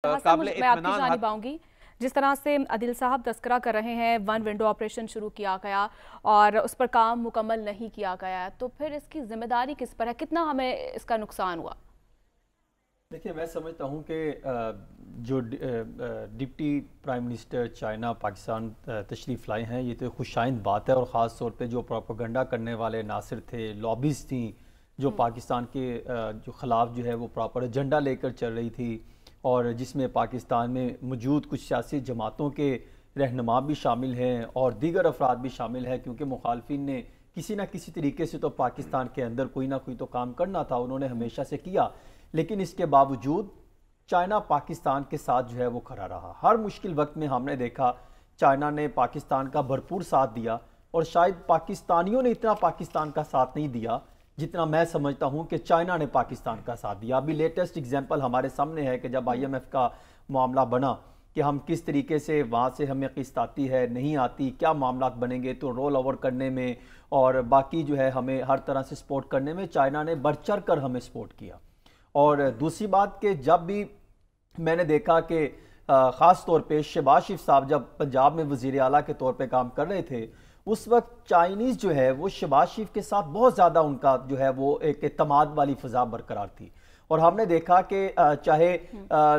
मैं आपकी जानिब आऊंगी। जिस तरह से आदिल साहब तस्करा कर रहे हैं, वन विंडो ऑपरेशन शुरू किया गया और उस पर काम मुकम्मल नहीं किया गया, तो फिर इसकी जिम्मेदारी किस पर है? कितना हमें इसका नुकसान हुआ? देखिए, मैं समझता हूँ कि जो deputy prime minister China Pakistan तशरीफ़ लाए हैं, ये तो खुशाइंद बात है। और ख़ास तौर पे जो प्रोपेगेंडा करने वाले नासिर थे, लॉबीज़ थी जो पाकिस्तान के जो ख़िलाफ़ जो है वो प्रॉपर एजेंडा लेकर चल रही थी, और जिसमें पाकिस्तान में मौजूद कुछ सियासी जमातों के रहनुमा भी शामिल हैं और दीगर अफराद भी शामिल हैं, क्योंकि मुखालफिन ने किसी न किसी तरीके से तो पाकिस्तान के अंदर कोई ना कोई तो काम करना था, उन्होंने हमेशा से किया। लेकिन इसके बावजूद चाइना पाकिस्तान के साथ जो है वो खड़ा रहा। हर मुश्किल वक्त में हमने देखा चाइना ने पाकिस्तान का भरपूर साथ दिया, और शायद पाकिस्तानियों ने इतना पाकिस्तान का साथ नहीं दिया जितना मैं समझता हूं कि चाइना ने पाकिस्तान का साथ दिया। अभी लेटेस्ट एग्जांपल हमारे सामने है कि जब IMF का मामला बना कि हम किस तरीके से वहाँ से हमें किस्त आती है नहीं आती, क्या मामला बनेंगे, तो रोल ओवर करने में और बाकी जो है हमें हर तरह से सपोर्ट करने में चाइना ने बढ़ चढ़ कर हमें सपोर्ट किया। और दूसरी बात कि जब भी मैंने देखा कि ख़ास तौर पे शहबाज शरीफ साहब जब पंजाब में वज़ीर आला के तौर पे काम कर रहे थे, उस वक्त चाइनीज़ जो है वो शहबाज शरीफ के साथ बहुत ज़्यादा उनका जो है वो एक एतमाद वाली फ़ज़ा बरकरार थी। और हमने देखा कि चाहे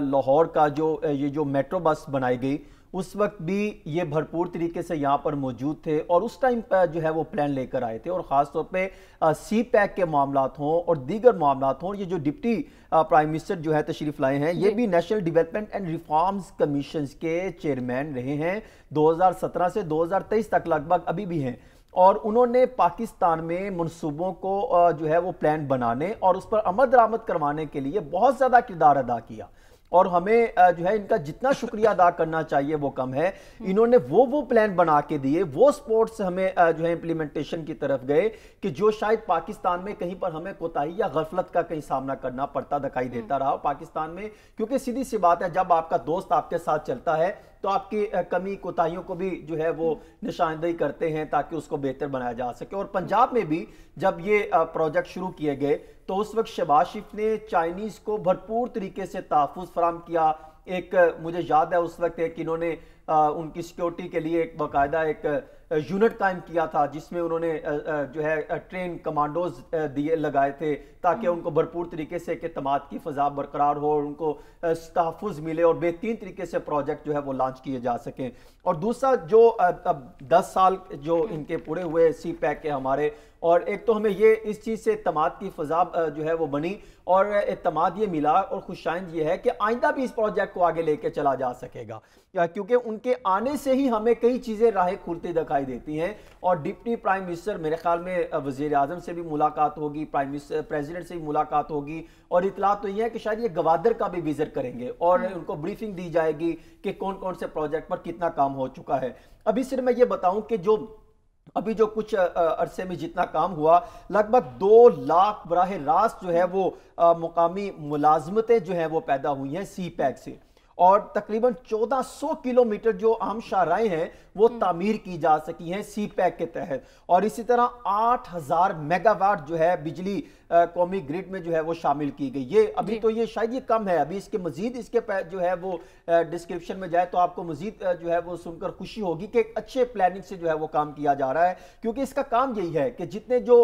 लाहौर का ये जो मेट्रो बस बनाई गई, उस वक्त भी ये भरपूर तरीके से यहाँ पर मौजूद थे और उस टाइम पर जो है वो प्लान लेकर आए थे। और ख़ास तौर पे CPEC के मामलात हों और दीगर मामलात हों, ये जो डिप्टी प्राइम मिनिस्टर जो है तशरीफ़ लाए हैं, ये भी national development and reforms commission के चेयरमैन रहे हैं 2017 से 2023 तक लगभग, अभी भी हैं। और उन्होंने पाकिस्तान में मनसूबों को जो है वो प्लान बनाने और उस पर अमल दरामद करवाने के लिए बहुत ज़्यादा किरदार अदा किया, और हमें जो है इनका जितना शुक्रिया अदा करना चाहिए वो कम है। इन्होंने वो प्लान बना के दिए, वो स्पोर्ट्स हमें जो है इम्प्लीमेंटेशन की तरफ गए कि जो शायद पाकिस्तान में कहीं पर हमें कोताही या गफलत का कहीं सामना करना पड़ता दिखाई देता रहा पाकिस्तान में। क्योंकि सीधी सी बात है, जब आपका दोस्त आपके साथ चलता है तो आपकी कमी कोताहियों को भी जो है वो निशानदेही करते हैं ताकि उसको बेहतर बनाया जा सके। और पंजाब में भी जब ये प्रोजेक्ट शुरू किए गए तो उस वक्त शहबाज शरीफ ने चाइनीज़ को भरपूर तरीके से तहफ़्फ़ुज़ फराहम किया। एक मुझे याद है उस वक्त एक इन्होंने उनकी सिक्योरिटी के लिए एक बाकायदा एक यूनिट कायम किया था, जिसमें उन्होंने जो है ट्रेन कमांडोज दिए लगाए थे ताकि उनको भरपूर तरीके से एतमाद की फ़ज़ा बरकरार हो और उनको तहफ़्फ़ुज़ मिले और बेहतरीन तरीके से प्रोजेक्ट जो है वो लॉन्च किए जा सकें। और दूसरा जो अब 10 साल जो इनके पूरे हुए CPEC के हमारे, और एक तो हमें ये इस चीज़ से एतमाद की फ़ज़ा जो है वो बनी और एतमाद ये मिला, और खुशाइंद ये है कि आइंदा भी इस प्रोजेक्ट को आगे लेके चला जा सकेगा, क्योंकि उनके आने से ही हमें कई चीज़ें राहें खुलती दिखाई देती हैं। और डिप्टी प्राइम मिनिस्टर, मेरे ख्याल में वज़ीर आज़म से भी मुलाकात होगी, प्राइम मिनिस्टर प्रेसिडेंट से भी मुलाकात होगी, और इतला तो ये है कि शायद ये गवादर का भी विजिट करेंगे और उनको ब्रीफिंग दी जाएगी कि कौन कौन से प्रोजेक्ट पर कितना काम हो चुका है। अभी सिर्फ मैं ये बताऊं कि अभी जो कुछ अरसे में जितना काम हुआ, लगभग 2 लाख बराह रास्त जो है वो मुकामी मुलाजमतें जो है वो पैदा हुई हैं CPEC से, और तकरीबन 1400 किलोमीटर जो अहम शाहराहें हैं वो तामीर की जा सकी हैं CPEC के तहत। और इसी तरह 8000 मेगावाट जो है बिजली कौमी ग्रिड में जो है वो शामिल की गई। ये अभी तो ये शायद ये कम है, अभी इसके मजीद इसके जो है वो डिस्क्रिप्शन में जाए तो आपको मजीद जो है वो सुनकर खुशी होगी कि एक अच्छे प्लानिंग से जो है वो काम किया जा रहा है। क्योंकि इसका काम यही है कि जितने जो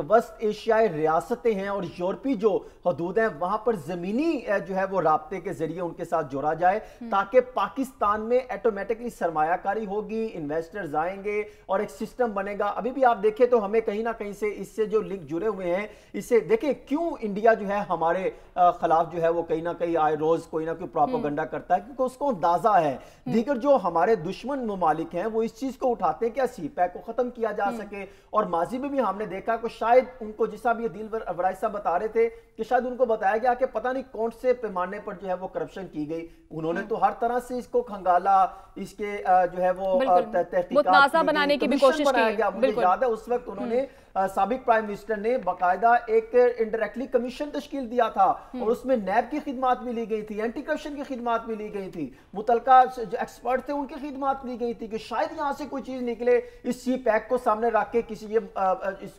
वस्त एशियाई रियासतें हैं और यूरोपीय जो हदूद हैं, वहां पर जमीनी जो है वो राब्ते के जरिए उनके साथ जोड़ा जाए, ताकि पाकिस्तान में ऑटोमेटिकली सरमायाकारी होगी, इन्वेस्टर्स आएंगे और एक सिस्टम बनेगा। अभी भी आप देखें तो हमें कहीं ना कहीं से इससे जो लिंक जुड़े हुए हैं, इससे देखिए क्यों इंडिया जो है हमारे खिलाफ जो है वो कहीं ना कहीं आए रोज कोई ना कोई प्रोपेगेंडा करता है, क्योंकि उसको अंदाजा है दीगर जो हमारे दुश्मन ममालिक हैं वो इस चीज को उठाते हैं क्या CPEC को खत्म किया जा सके। और माजी में भी हमने देखा कि शायद उनको, जिस भी दिल वराई साहब बता रहे थे कि शायद उनको बताया गया कि पता नहीं कौन से पैमाने पर जो है वो करप्शन की गई, उन्होंने तो हर तरह से इसको खंगाला, इसके जो है वो तहकीकात बनाने की भी कोशिश की। मुझे याद है उस वक्त उन्होंने साबिक प्राइम मिनिस्टर ने बाकायदा باقاعدہ ایک انڈائریکٹلی کمیشن تشکیل دیا تھا اور اس میں نیب کی خدمات بھی لی گئی تھی, اینٹی کرپشن کی خدمات بھی لی گئی تھی, متعلقہ جو ایکسپرٹ تھے ان کی خدمات لی گئی تھی کہ شاید یہاں سے کوئی چیز نکلے اس سی پیک کو سامنے رکھ کے کسی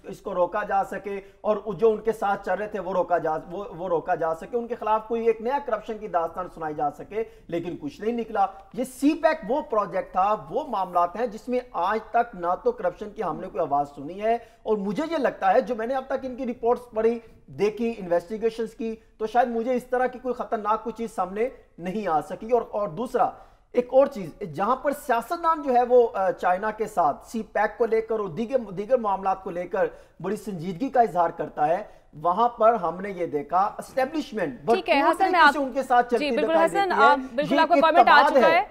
اس کو روکا جا سکے اور جو ان کے ساتھ چل رہے تھے وہ روکا جا سکے, ان کے خلاف کوئی ایک نیا کرپشن کی داستان سنائی جا سکے, لیکن کچھ نہیں نکلا. یہ سی پیک وہ پروجیکٹ تھا, وہ معاملات ہیں جس میں آج تک نہ تو کرپشن کی ہم نے کوئی آواز سنی ہے, اور مجھے یہ لگتا ہے جو میں نے اب تک ان کی رپورٹس پڑھی دیکھی انویسٹیگیشنز کی, تو شاید مجھے اس طرح کی کوئی خطرناک کوئی چیز سامنے نہیں آ سکی. اور دوسرا ایک اور چیز, جہاں پر سیاستدان جو ہے وہ چائنا کے ساتھ سی پیک کو لے کر اور دیگر معاملات کو لے کر بڑی سنجیدگی کا اظہار کرتا ہے, وہاں پر ہم نے یہ دیکھا اسٹیبلشمنٹ ٹھیک ہے حسن, میں آپ ان کے ساتھ چلتی بالکل دکھائی حسن, دیتی ہے. بالکل آپ کا کامنٹ آ چکا ہے.